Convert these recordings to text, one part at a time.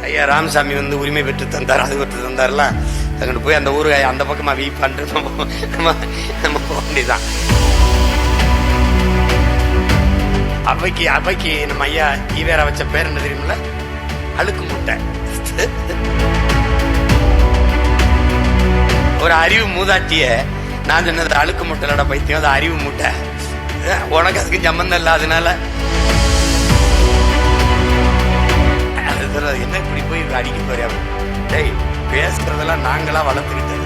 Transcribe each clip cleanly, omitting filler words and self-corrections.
ஐயா ராமசாமி வந்து உரிமை பெற்று தந்தார், அது பெற்று தந்தார்ல, அங்கிட்டு போய் அந்த ஊரு அந்த பக்கமா வீ பண்ற நம்ம போக வேண்டியதான். அவைக்கு நம்ம ஐயா ஈவேரா வச்ச பேர் என்ன தெரியுமில்ல? அழுக்கு முட்டை. ஒரு அறிவு மூதாட்டிய நான் சொன்னது அழுக்கு முட்டையோட பைத்தியம், அது அறிவு முட்டை. உனக்கு அதுக்கு சம்பந்தம் இல்லை. அதனால என்ன இப்படி போய் அடிக்க போறியா? டேய், பேசுறதெல்லாம் நாங்களா வளர்த்துக்கிட்டது.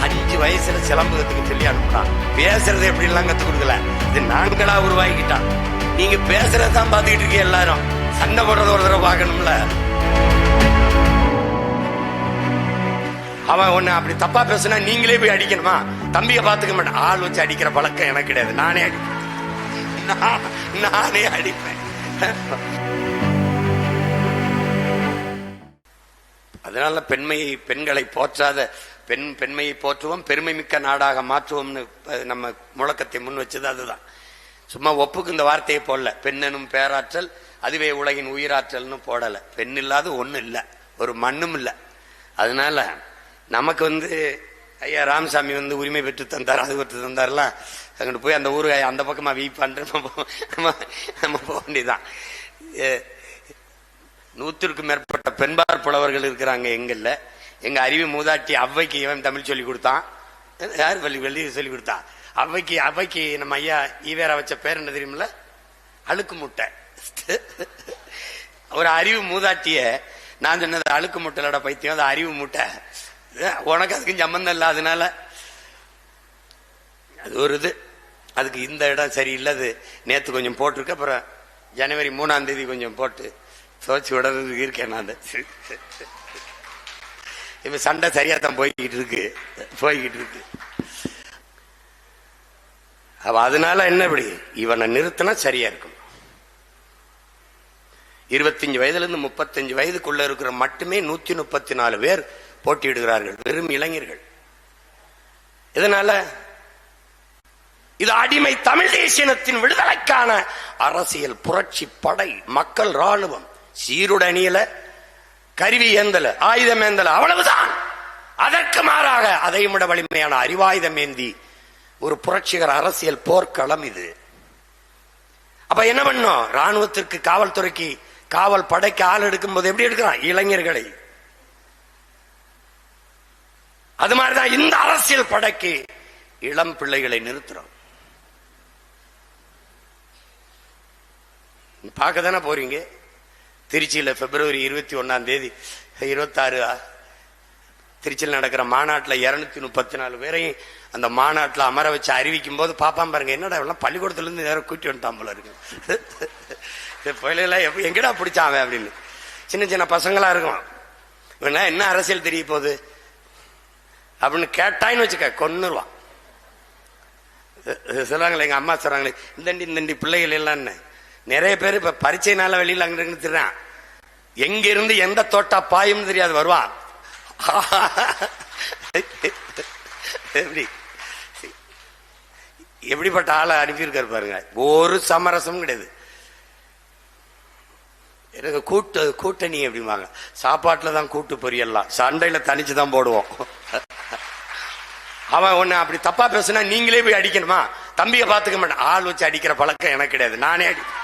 5 வயசுல சிலம்பகத்துக்கு சொல்லி அனுப்புறான். பேசுறது எப்படி எல்லாம் கத்து கொடுக்கல, இது நாங்களா உருவாக்கிட்டான். நீங்க பேசுறதான் பாத்துக்கிட்டு இருக்கீங்க. எல்லாரும் சண்டை போடுறத ஒரு தடவை பார்க்கணும்ல. அவன் ஒண்ணு அப்படி தப்பா பேசுனா நீங்களே போய் அடிக்கணுமா? தம்பியை பாத்துக்க மாட்டேன். ஆள் வச்சு அடிக்கிற பழக்கம் எனக்கு கிடையாது. நானே அடிப்பேன். அதனால பெண்களை போற்றாத பெண்மையை போற்றுவோம், பெருமை மிக்க நாடாக மாற்றுவோம்னு நம்ம முழக்கத்தை முன் வச்சது அதுதான். சும்மா ஒப்புக்கு இந்த வார்த்தையை போடல. பெண்ணெனும் பேராற்றல் அதுவே உலகின் உயிராற்றல்னு போடல. பெண் இல்லாத ஒண்ணு இல்லை, ஒரு மண்ணும் இல்லை. அதனால நமக்கு வந்து ஐயா ராமசாமி வந்து உரிமை பெற்று தந்தார், அது பெற்று தந்தார்ல, அங்கிட்டு போய் அந்த ஊரு அந்த பக்கமா வீ பண்ற நம்ம போக வேண்டியதான். 100க்கும் மேற்பட்ட பெண்பார் புலவர்கள் இருக்கிறாங்க எங்கல்ல. எங்க அறிவு மூதாட்டி அவ்வைக்கு இவன் தமிழ் சொல்லி கொடுத்தான். யார் வள்ளி சொல்லி கொடுத்தா? அவ்வைக்கு நம்ம ஐயா ஈவேரா வச்ச பேர் என்ன தெரியுமில்ல? அழுக்கு முட்டை. ஒரு அறிவு மூதாட்டிய நான் சொன்னது அழுக்கு முட்டையோட பைத்தியம், அது அறிவு முட்டை. உனக்கு அதுக்கு சம்பந்தம் இல்லை. அதனால அது ஒரு இது. அதுக்கு இந்த இடம் சரியில்லை. நேத்து கொஞ்சம் போட்டிருக்கு, அப்புறம் ஜனவரி 3ஆம் தேதி கொஞ்சம் போட்டு துவச்சி விடுறதுக்கு இருக்கேன் நான். இப்ப சண்டை சரியா தான் போய்கிட்டு இருக்கு. அதனால என்ன, இப்படி இவனை நிறுத்தினா சரியா இருக்கும். 25 வயதுல இருந்து 35 வயதுக்குள்ள இருக்கிற மட்டுமே 134 பேர் போட்டியிடுகிறார்கள், வெறும் இளைஞர்கள். இதனால இது அடிமை தமிழ் தேசியத்தின் விடுதலைக்கான அரசியல் புரட்சி படை, மக்கள் ராணுவம். சீருடணியில, கருவி ஏந்தல, ஆயுதம் ஏந்தல, அவ்வளவுதான். அதற்கு மாறாக அதையும் விட வலிமையான அறிவாயுதம் ஏந்தி ஒரு புரட்சிகர அரசியல் போர்க்களம் இது. அப்ப என்ன பண்ணும்? ராணுவத்திற்கு, காவல்துறைக்கு, காவல் படைக்கு ஆள் எடுக்கும் போது எப்படி எடுக்கிறான்? இளைஞர்களை. அது மாதிரிதான் இந்த அரசியல் படைக்கு இளம் பிள்ளைகளை நிறுத்துறோம். பார்க்க தானே போறீங்க. திருச்சியில பிப்ரவரி 21ஆம் தேதி 26 திருச்சியில் நடக்கிற மாநாட்டில் 234 பேரையும் அந்த மாநாட்டில் அமர வச்சு அறிவிக்கும் போது பாப்பான் பாருங்க, என்னடா எல்லாம் பள்ளிக்கூடத்துல இருந்து நேரம் கூட்டி வந்துட்டான் போல இருக்கு. புயலாம் எங்கடா பிடிச்சான் அப்படின்னு. சின்ன சின்ன பசங்களா இருக்கும். இவனா என்ன அரசியல் தெரிய போகுது அப்படின்னு கேட்டான்னு வச்சுக்க, கொன்னுருவான். சொல்றாங்களே, எங்க அம்மா சொல்றாங்களே, இந்தண்டி பிள்ளைகள் எல்லாம் நிறைய பேர் இப்ப பரீட்சைனால வெளியில் அங்க திடுறான். எங்க இருந்து எந்த தோட்டா பாயும் தெரியாது வருவான். எப்படிப்பட்ட ஆளை அனுப்பியிருக்காரு பாருங்க. ஒரு சமரசம் கிடையாது. எனக்கு கூட்டணி அப்படிம்பாங்க. சாப்பாட்டுல தான் கூட்டு பொரியல்லாம், சண்டையில தனிச்சுதான் போடுவோம். அவன் ஒண்ணு அப்படி தப்பா பேசுனா நீங்களே போய் அடிக்கணுமா? தம்பியை பாத்துக்க மாட்டேன். ஆள் வச்சு அடிக்கிற பழக்கம் எனக்கு கிடையாது. நானே அடிப்பேன்.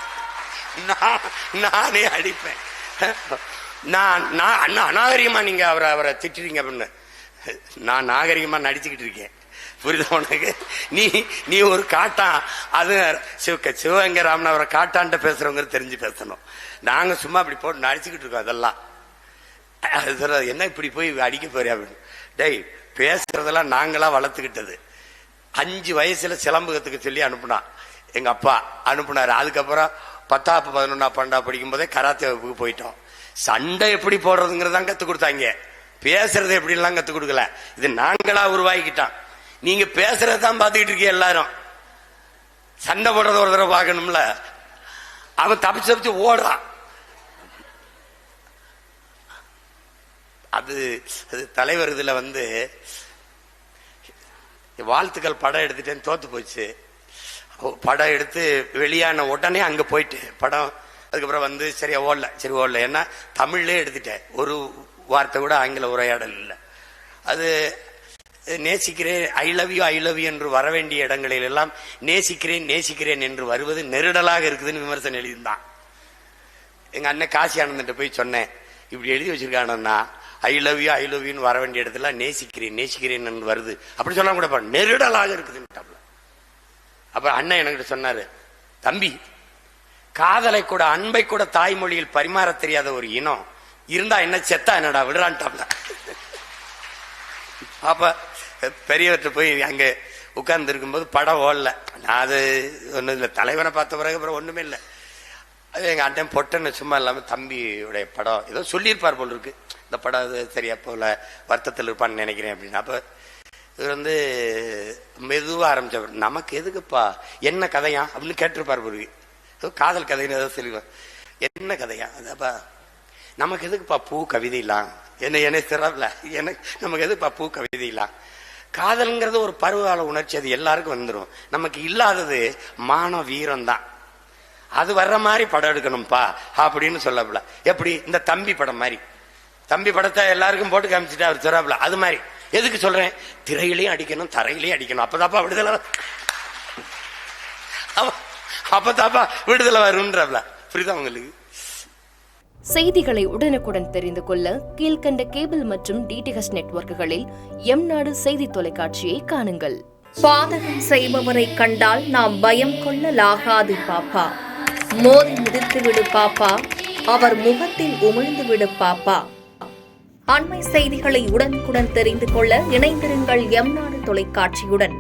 நான் அநாகரிகமா நீங்க அவரை திட்டுறீங்க அப்படின்னு நான் நாகரிகமா நடிச்சுக்கிட்டு இருக்கேன். புரியுதா உனக்கு? நீ ஒரு காட்டான். அது சிவகங்கை ராமன் அவரை காட்டான்ட்டு பேசுறவங்க தெரிஞ்சு பேசணும். நாங்க சும்மா அப்படி போட்டு நடிச்சுக்கிட்டு இருக்கோம். அதெல்லாம் என்ன இப்படி போய் அடிக்க போறியா அப்படின்னு. டேய், பேசுறதெல்லாம் நாங்களா வளர்த்துக்கிட்டது. 5 வயசுல சிலம்பகத்துக்கு சொல்லி அனுப்புனான் எங்க அப்பா, அனுப்புனாரு. அதுக்கப்புறம் 10ஆம் 11ஆம் 12ஆம் படிக்கும் போதே கராத்தே வகுப்புக்கு போயிட்டோம். சண்டை எப்படி போடுறதுங்கிறதான் கத்து கொடுத்தாங்க, பேசுறது எப்படி எல்லாம் கத்து கொடுக்கல. இது நாங்களா உருவாக்கிட்டான். நீங்க பேசுறதுதான் பாத்துக்கிட்டு இருக்கீங்க. எல்லாரும் சண்டை போடுறத ஒரு தடவை பார்க்கணும்ல. அவன் தப்பிச்சு ஓடுறான். அது தலைவர் இதுல வந்து வாழ்த்துக்கள் படம் எடுத்துட்டேன்னு தோத்து போச்சு. படம் எடுத்து வெளியான உடனே அங்க போயிட்டு படம் அதுக்கப்புறம் வந்து சரியா ஓடல, சரி ஓடல, ஏன்னா தமிழ்லே எடுத்துட்டேன், ஒரு வார்த்தை கூட ஆங்கில உரையாடல் இல்லை. அது நேசிக்கிறேன், ஐ லவ் யூ என்று வர வேண்டிய இடங்களில் எல்லாம் நேசிக்கிறேன் என்று வருவது நெருடலாக இருக்குதுன்னு விமர்சனம் எழுதியிருந்தான். எங்க அண்ணன் காசி ஆனந்த் போய் சொன்னேன், இப்படி எழுதி வச்சிருக்கானா, ஐ லவ் யூன்னு வர வேண்டிய இடத்துல நேசிக்கிறேன் என்று வருது, அப்படி சொன்னா கூட நெருடலாக இருக்குதுன்னு. அப்ப அண்ணன் என்கிட்ட சொன்னாரு, தம்பி, காதலை கூட அன்பை கூட தாய்மொழியில் பரிமாற தெரியாத ஒரு இனம் இருந்தா என்ன, செத்தா என்னடா விடுறான்ட்டாப்ல. அப்ப பெரியவர்கிட்ட போய் அங்க உட்கார்ந்து இருக்கும்போது படம் ஓடல. நான் அது ஒன்றும் இல்லை, தலைவனை பார்த்த பிறகு அப்புறம் ஒண்ணுமே இல்லை. அது எங்க அண்ணன் பொட்டன்னு சும்மா இல்லாம தம்பியுடைய படம் ஏதோ சொல்லியிருப்பார் போல் இருக்கு, இந்த படம் அது சரியா போல வருத்தத்தில் இருப்பான்னு நினைக்கிறேன் அப்படின்னு. அப்ப இவர் வந்து மெதுவா ஆரம்பிச்சவர், நமக்கு எதுக்குப்பா, என்ன கதையா அப்படின்னு கேட்டிருப்பார் பிறகு, ஏதோ காதல் கதைன்னு ஏதோ சொல்லுவேன், என்ன கதையா அதாப்பா, நமக்கு எதுக்குப்பா பூ கவிதைலாம், என்ன சிறப்புல எனக்கு நமக்கு எதுக்குப்பா பூ கவிதைலாம், காதல்ங்கிறது ஒரு பருவகால உணர்ச்சி, அது எல்லாருக்கும் வந்துடும், நமக்கு இல்லாதது மான வீரம் தான், அது வர்ற மாதிரி படம் எடுக்கணும்ப்பா அப்படின்னு சொல்லப்பல. எப்படி இந்த தம்பி படம் மாதிரி, தம்பி படத்தை எல்லாருக்கும் போட்டு காமிச்சுட்டு அவர் சொல்றாப்ல, அது மாதிரி எதுக்கு சொல்றேன், திரையிலையும் அடிக்கணும் தரையிலையும் அடிக்கணும், அப்பதாப்பா விடுதலை, அப்பதாப்பா விடுதலை வரும்ன்றப்ல. புரியுதா உங்களுக்கு? செய்திகளை உடனுக்குடன் தெரிந்து கொள்ள கீழ்கண்ட கேபிள் மற்றும் டிடிஹெச் நெட்வொர்க்குகளில் எம்நாடு செய்தி தொலைக்காட்சியை காணுங்கள். பாதகம் செய்பவரை கண்டால் நாம் பயம் கொள்ளலாகாது பாப்பா, மோதி மிதித்து விடு பாப்பா, அவர் முகத்தில் உமிழ்ந்து விடு பாப்பா. அண்மை செய்திகளை உடனுக்குடன் தெரிந்து கொள்ள இணைந்திருங்கள் எம்நாடு தொலைக்காட்சியுடன்.